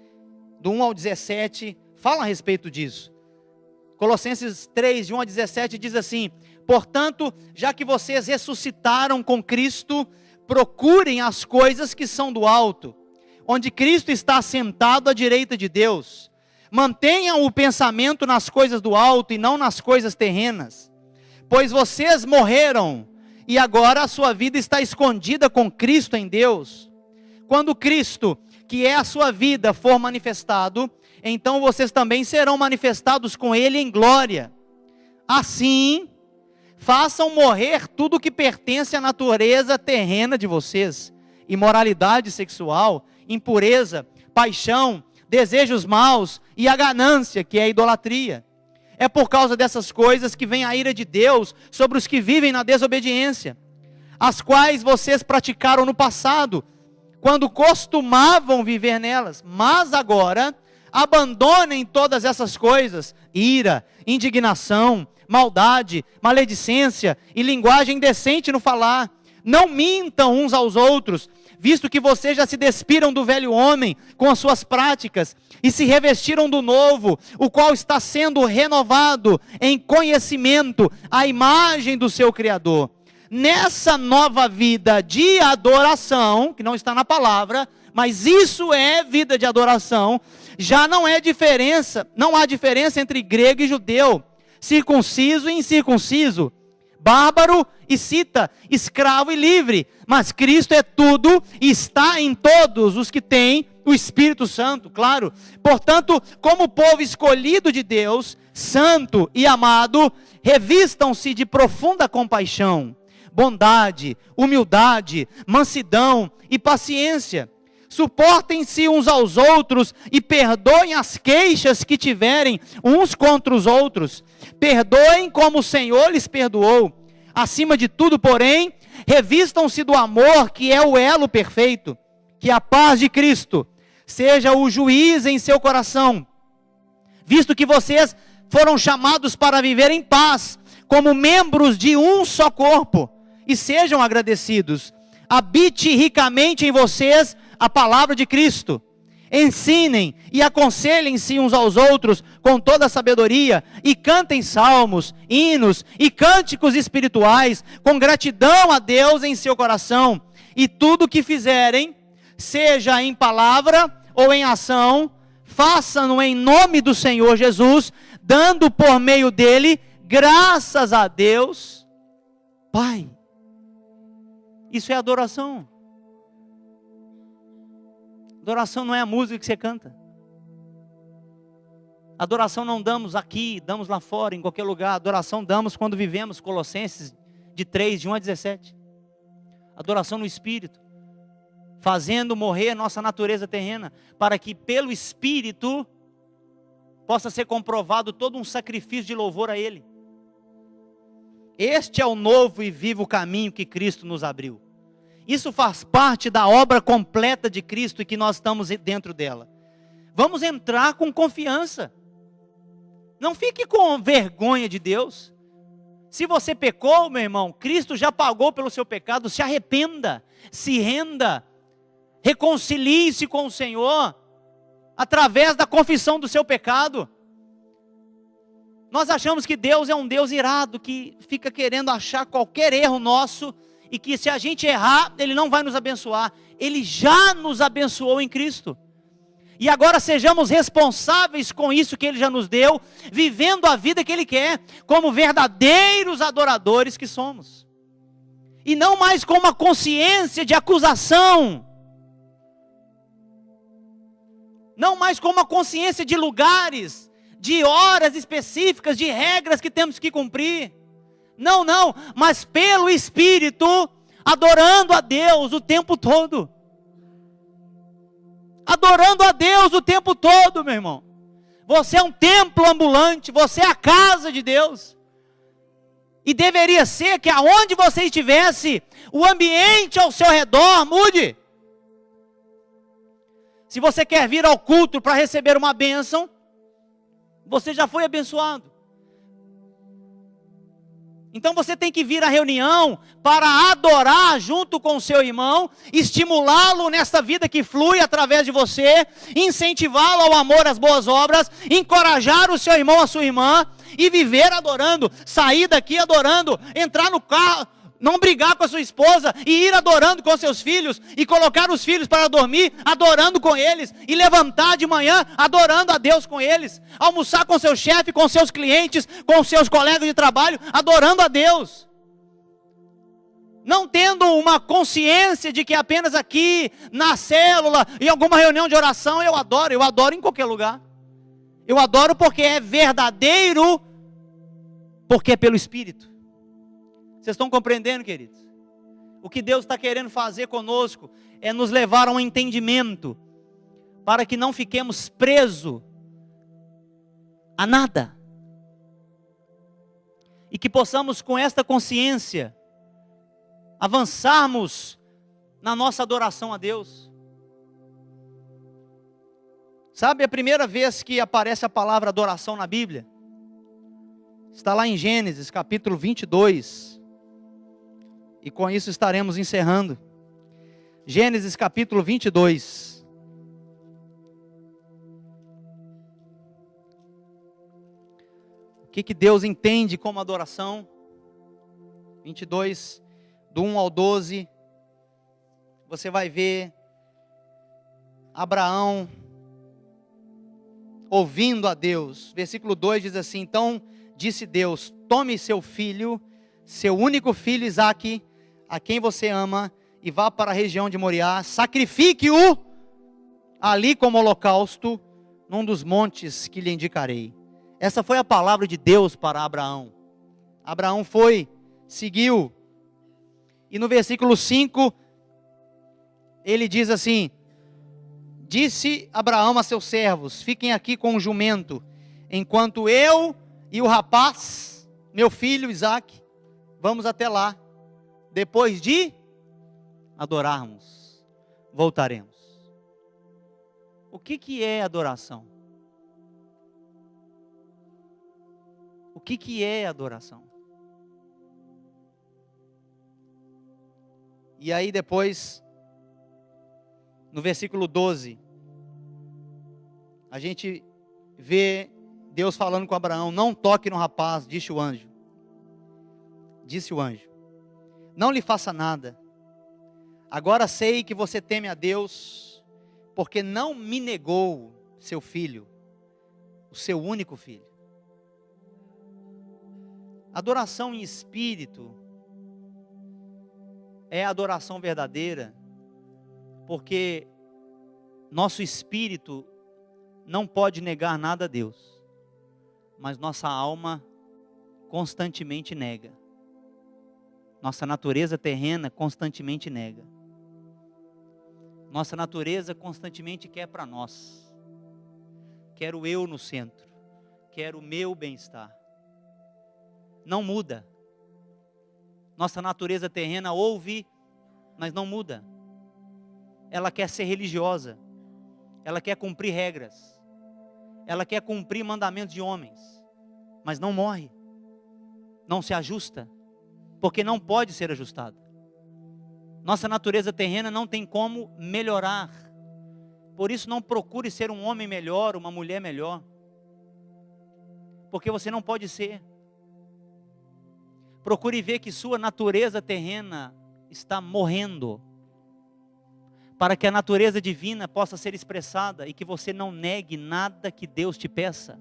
do 1 ao 17, fala a respeito disso. Colossenses 3, de 1 a 17, diz assim: portanto, já que vocês ressuscitaram com Cristo, procurem as coisas que são do alto, onde Cristo está assentado à direita de Deus. Mantenham o pensamento nas coisas do alto e não nas coisas terrenas, pois vocês morreram e agora a sua vida está escondida com Cristo em Deus. Quando Cristo, que é a sua vida, for manifestado, então vocês também serão manifestados com Ele em glória. Assim, façam morrer tudo que pertence à natureza terrena de vocês: imoralidade sexual, impureza, paixão, desejos maus e a ganância, que é a idolatria. É por causa dessas coisas que vem a ira de Deus sobre os que vivem na desobediência, as quais vocês praticaram no passado, quando costumavam viver nelas. Mas agora, abandonem todas essas coisas: ira, indignação, maldade, maledicência e linguagem indecente no falar. Não mintam uns aos outros, visto que vocês já se despiram do velho homem com as suas práticas e se revestiram do novo, o qual está sendo renovado em conhecimento à imagem do seu Criador. Nessa nova vida de adoração, que não está na palavra, mas isso é vida de adoração, já não há diferença entre grego e judeu, circunciso e incircunciso, bárbaro e cita, escravo e livre, mas Cristo é tudo e está em todos os que têm o Espírito Santo, claro. Portanto, como povo escolhido de Deus, santo e amado, revistam-se de profunda compaixão, bondade, humildade, mansidão e paciência. Suportem-se uns aos outros e perdoem as queixas que tiverem uns contra os outros. Perdoem como o Senhor lhes perdoou. Acima de tudo, porém, revistam-se do amor, que é o elo perfeito. Que a paz de Cristo seja o juiz em seu coração, visto que vocês foram chamados para viver em paz, como membros de um só corpo, e sejam agradecidos. Habite ricamente em vocês a palavra de Cristo. Ensinem e aconselhem-se uns aos outros com toda a sabedoria, e cantem salmos, hinos e cânticos espirituais, com gratidão a Deus em seu coração. E tudo o que fizerem, seja em palavra ou em ação, façam-no em nome do Senhor Jesus, dando por meio dele graças a Deus Pai. Isso é adoração. Adoração não é a música que você canta. Adoração não damos aqui, damos lá fora, em qualquer lugar. Adoração damos quando vivemos. Colossenses de 3, de 1 a 17. Adoração no Espírito, fazendo morrer nossa natureza terrena, para que pelo Espírito possa ser comprovado todo um sacrifício de louvor a Ele. Este é o novo e vivo caminho que Cristo nos abriu. Isso faz parte da obra completa de Cristo e que nós estamos dentro dela. Vamos entrar com confiança. Não fique com vergonha de Deus. Se você pecou, meu irmão, Cristo já pagou pelo seu pecado. Se arrependa, se renda, reconcilie-se com o Senhor através da confissão do seu pecado. Nós achamos que Deus é um Deus irado, que fica querendo achar qualquer erro nosso, e que se a gente errar, Ele não vai nos abençoar. Ele já nos abençoou em Cristo. E agora sejamos responsáveis com isso que Ele já nos deu, vivendo a vida que Ele quer, como verdadeiros adoradores que somos. E não mais com uma consciência de acusação. Não mais com uma consciência de lugares, de horas específicas, de regras que temos que cumprir. Não, mas pelo Espírito, adorando a Deus o tempo todo. Adorando a Deus o tempo todo, meu irmão. Você é um templo ambulante, você é a casa de Deus. E deveria ser que aonde você estivesse, o ambiente ao seu redor mude. Se você quer vir ao culto para receber uma bênção, você já foi abençoado. Então você tem que vir à reunião para adorar junto com o seu irmão, estimulá-lo nessa vida que flui através de você, incentivá-lo ao amor, às boas obras, encorajar o seu irmão, a sua irmã, e viver adorando, sair daqui adorando, entrar no carro, não brigar com a sua esposa, e ir adorando com seus filhos, e colocar os filhos para dormir, adorando com eles, e levantar de manhã, adorando a Deus com eles, almoçar com seu chefe, com seus clientes, com seus colegas de trabalho, adorando a Deus, não tendo uma consciência de que apenas aqui, na célula, em alguma reunião de oração, eu adoro em qualquer lugar, eu adoro porque é verdadeiro, porque é pelo Espírito. Vocês estão compreendendo, queridos? O que Deus está querendo fazer conosco é nos levar a um entendimento, para que não fiquemos presos a nada, e que possamos, com esta consciência, avançarmos na nossa adoração a Deus. Sabe, a primeira vez que aparece a palavra adoração na Bíblia, está lá em Gênesis capítulo 22, e com isso estaremos encerrando. Gênesis capítulo 22. O que Deus entende como adoração? 22, do 1 ao 12. Você vai ver Abraão ouvindo a Deus. Versículo 2 diz assim: então disse Deus: tome seu filho, seu único filho Isaque, a quem você ama, e vá para a região de Moriá, sacrifique-o ali como holocausto, num dos montes que lhe indicarei. Essa foi a palavra de Deus para Abraão. Abraão foi, seguiu, e no versículo 5, ele diz assim: disse Abraão a seus servos: fiquem aqui com o jumento, enquanto eu e o rapaz, meu filho Isaque, vamos até lá. Depois de adorarmos, voltaremos. O que é adoração? O que é adoração? E aí depois, no versículo 12, a gente vê Deus falando com Abraão: não toque no rapaz, disse o anjo. Não lhe faça nada. Agora sei que você teme a Deus, porque não me negou seu filho, o seu único filho. Adoração em espírito é a adoração verdadeira, porque nosso espírito não pode negar nada a Deus, mas nossa alma constantemente nega. Nossa natureza terrena constantemente nega. Nossa natureza constantemente quer para nós. Quero eu no centro. Quero o meu bem-estar. Não muda. Nossa natureza terrena ouve, mas não muda. Ela quer ser religiosa. Ela quer cumprir regras. Ela quer cumprir mandamentos de homens. Mas não morre. Não se ajusta. Porque não pode ser ajustado. Nossa natureza terrena não tem como melhorar. Por isso não procure ser um homem melhor, uma mulher melhor. Porque você não pode ser. Procure ver que sua natureza terrena está morrendo, para que a natureza divina possa ser expressada e que você não negue nada que Deus te peça.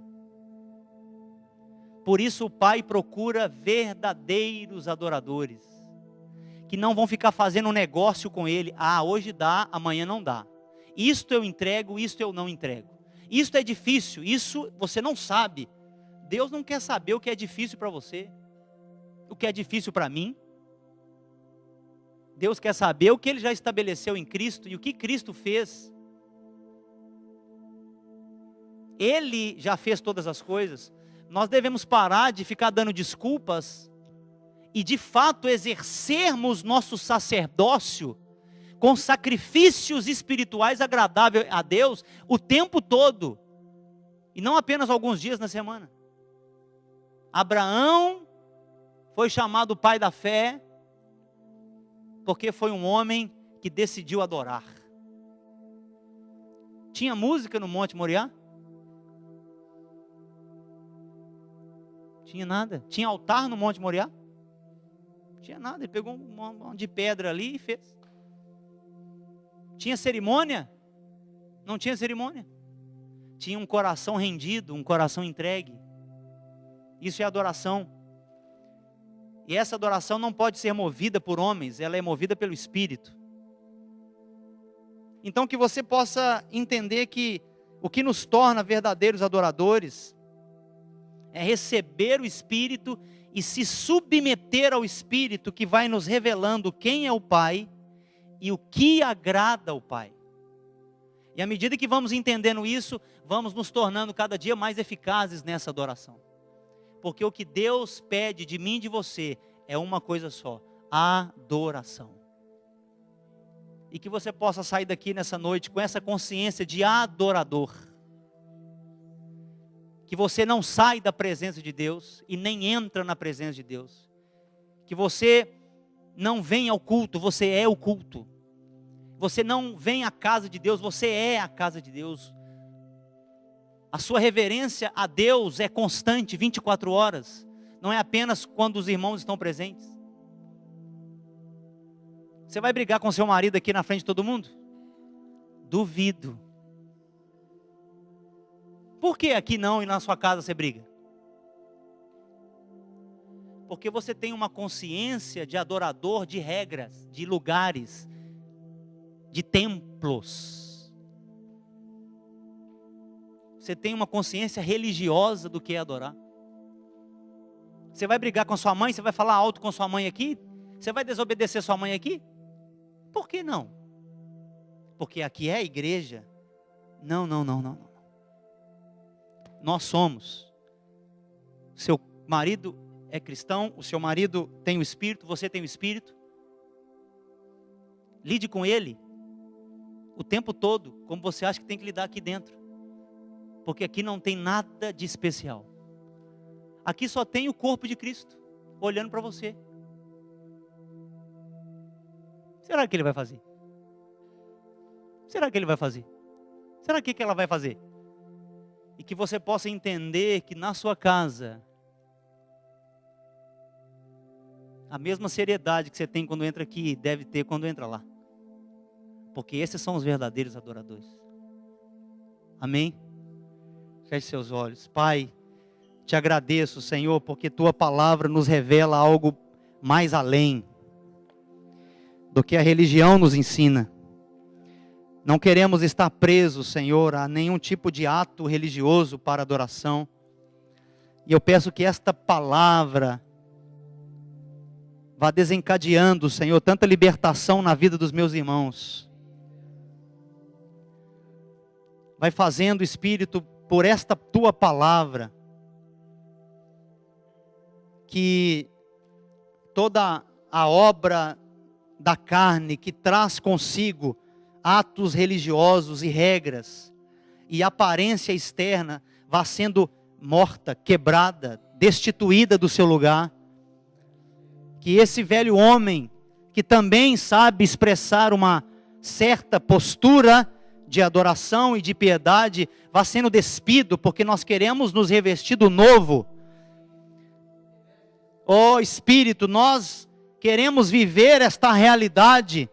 Por isso o Pai procura verdadeiros adoradores, que não vão ficar fazendo um negócio com Ele. Ah, hoje dá, amanhã não dá. Isto eu entrego, isto eu não entrego. Isto é difícil, isso você não sabe. Deus não quer saber o que é difícil para você, o que é difícil para mim. Deus quer saber o que Ele já estabeleceu em Cristo e o que Cristo fez. Ele já fez todas as coisas. Nós devemos parar de ficar dando desculpas e de fato exercermos nosso sacerdócio com sacrifícios espirituais agradáveis a Deus o tempo todo, e não apenas alguns dias na semana. Abraão Foi chamado o pai da fé, porque foi um homem que decidiu adorar. Tinha música no Monte Moriá? Tinha nada. Tinha altar no Monte Moriá? Tinha nada. Ele pegou um monte de pedra ali e fez. Tinha cerimônia? Não tinha cerimônia. Tinha um coração rendido, um coração entregue. Isso é adoração. E essa adoração não pode ser movida por homens, ela é movida pelo Espírito. Então que você possa entender que o que nos torna verdadeiros adoradores é receber o Espírito e se submeter ao Espírito, que vai nos revelando quem é o Pai e o que agrada ao Pai. E à medida que vamos entendendo isso, vamos nos tornando cada dia mais eficazes nessa adoração. Porque o que Deus pede de mim e de você é uma coisa só: adoração. E que você possa sair daqui nessa noite com essa consciência de adorador. Que você não sai da presença de Deus e nem entra na presença de Deus. Que você não vem ao culto, você é o culto. Você não vem à casa de Deus, você é a casa de Deus. A sua reverência a Deus é constante, 24 horas. Não é apenas quando os irmãos estão presentes. Você vai brigar com seu marido aqui na frente de todo mundo? Duvido. Por que aqui não e na sua casa você briga? Porque você tem uma consciência de adorador de regras, de lugares, de templos. Você tem uma consciência religiosa do que é adorar. Você vai brigar com sua mãe, você vai falar alto com sua mãe aqui? Você vai desobedecer sua mãe aqui? Por que não? Porque aqui é a igreja? Não. Nós somos. Seu marido é cristão, o seu marido tem o Espírito, você tem o Espírito. Lide com ele o tempo todo, como você acha que tem que lidar aqui dentro. Porque aqui não tem nada de especial. Aqui só tem o corpo de Cristo, olhando para você. Será que ele vai fazer? Será que ele vai fazer? Será que ela vai fazer? E que você possa entender que na sua casa, a mesma seriedade que você tem quando entra aqui, deve ter quando entra lá. Porque esses são os verdadeiros adoradores. Amém? Feche seus olhos. Pai, te agradeço, Senhor, porque tua palavra nos revela algo mais além do que a religião nos ensina. Não queremos estar presos, Senhor, a nenhum tipo de ato religioso para adoração. E eu peço que esta palavra vá desencadeando, Senhor, tanta libertação na vida dos meus irmãos. Vai fazendo, Espírito, por esta tua palavra, que toda a obra da carne que traz consigo atos religiosos e regras e aparência externa vá sendo morta, quebrada, destituída do seu lugar. Que esse velho homem, que também sabe expressar uma certa postura de adoração e de piedade, vá sendo despido, porque nós queremos nos revestir do novo. Ó Espírito, nós queremos viver esta realidade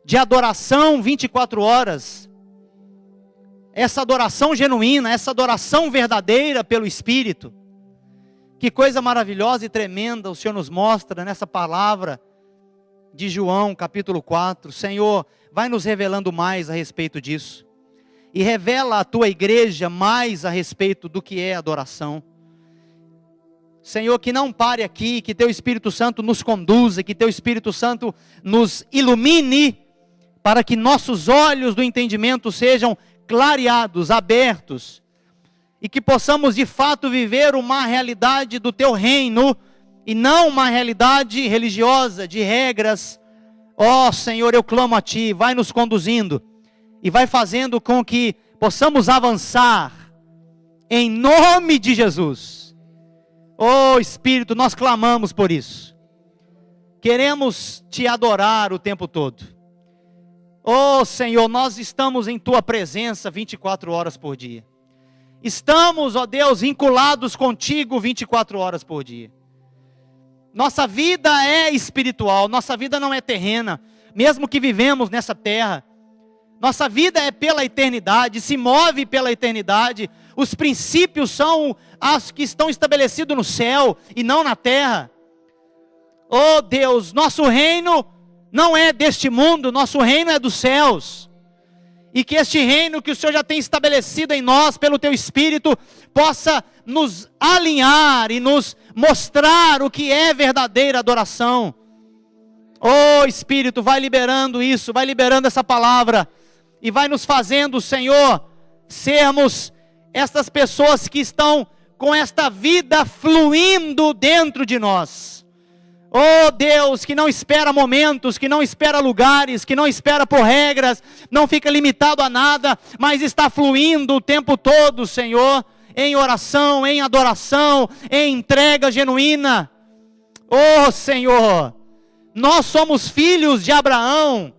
de adoração 24 horas. Essa adoração genuína, essa adoração verdadeira pelo Espírito. Que coisa maravilhosa e tremenda o Senhor nos mostra nessa palavra de João, capítulo 4. Senhor, vai nos revelando mais a respeito disso. E revela à tua igreja mais a respeito do que é adoração. Senhor, que não pare aqui, que teu Espírito Santo nos conduza, que teu Espírito Santo nos ilumine, para que nossos olhos do entendimento sejam clareados, abertos, e que possamos de fato viver uma realidade do teu reino, e não uma realidade religiosa, de regras. Ó Senhor, eu clamo a ti, vai nos conduzindo, e vai fazendo com que possamos avançar, em nome de Jesus. Oh Espírito, nós clamamos por isso. Queremos te adorar o tempo todo. Oh Senhor, nós estamos em tua presença 24 horas por dia. Estamos, ó Deus, vinculados contigo 24 horas por dia. Nossa vida é espiritual, nossa vida não é terrena, mesmo que vivemos nessa terra. Nossa vida é pela eternidade, se move pela eternidade. Os princípios são os que estão estabelecidos no céu e não na terra. Oh Deus, nosso reino não é deste mundo, nosso reino é dos céus. E que este reino que o Senhor já tem estabelecido em nós, pelo Teu Espírito, possa nos alinhar e nos mostrar o que é verdadeira adoração. Oh Espírito, vai liberando isso, vai liberando essa palavra, e vai nos fazendo, Senhor, sermos estas pessoas que estão com esta vida fluindo dentro de nós. Oh Deus, que não espera momentos, que não espera lugares, que não espera por regras, não fica limitado a nada, mas está fluindo o tempo todo, Senhor, em oração, em adoração, em entrega genuína. Oh Senhor, nós somos filhos de Abraão,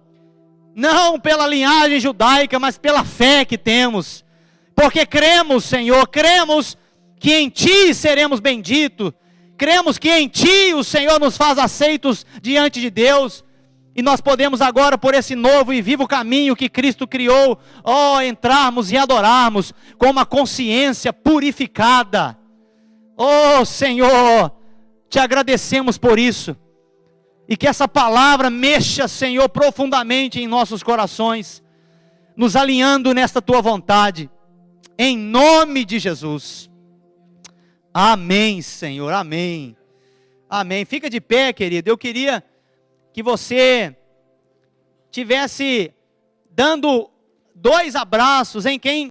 não pela linhagem judaica, mas pela fé que temos, porque cremos, Senhor, cremos que em Ti seremos benditos, cremos que em Ti o Senhor nos faz aceitos diante de Deus, e nós podemos agora, por esse novo e vivo caminho que Cristo criou, entrarmos e adorarmos com uma consciência purificada. Oh Senhor, Te agradecemos por isso, e que essa palavra mexa, Senhor, profundamente em nossos corações, nos alinhando nesta Tua vontade, em nome de Jesus. Amém, Senhor, amém. Amém. Fica de pé, querido. Eu queria que você tivesse dando 2 abraços em quem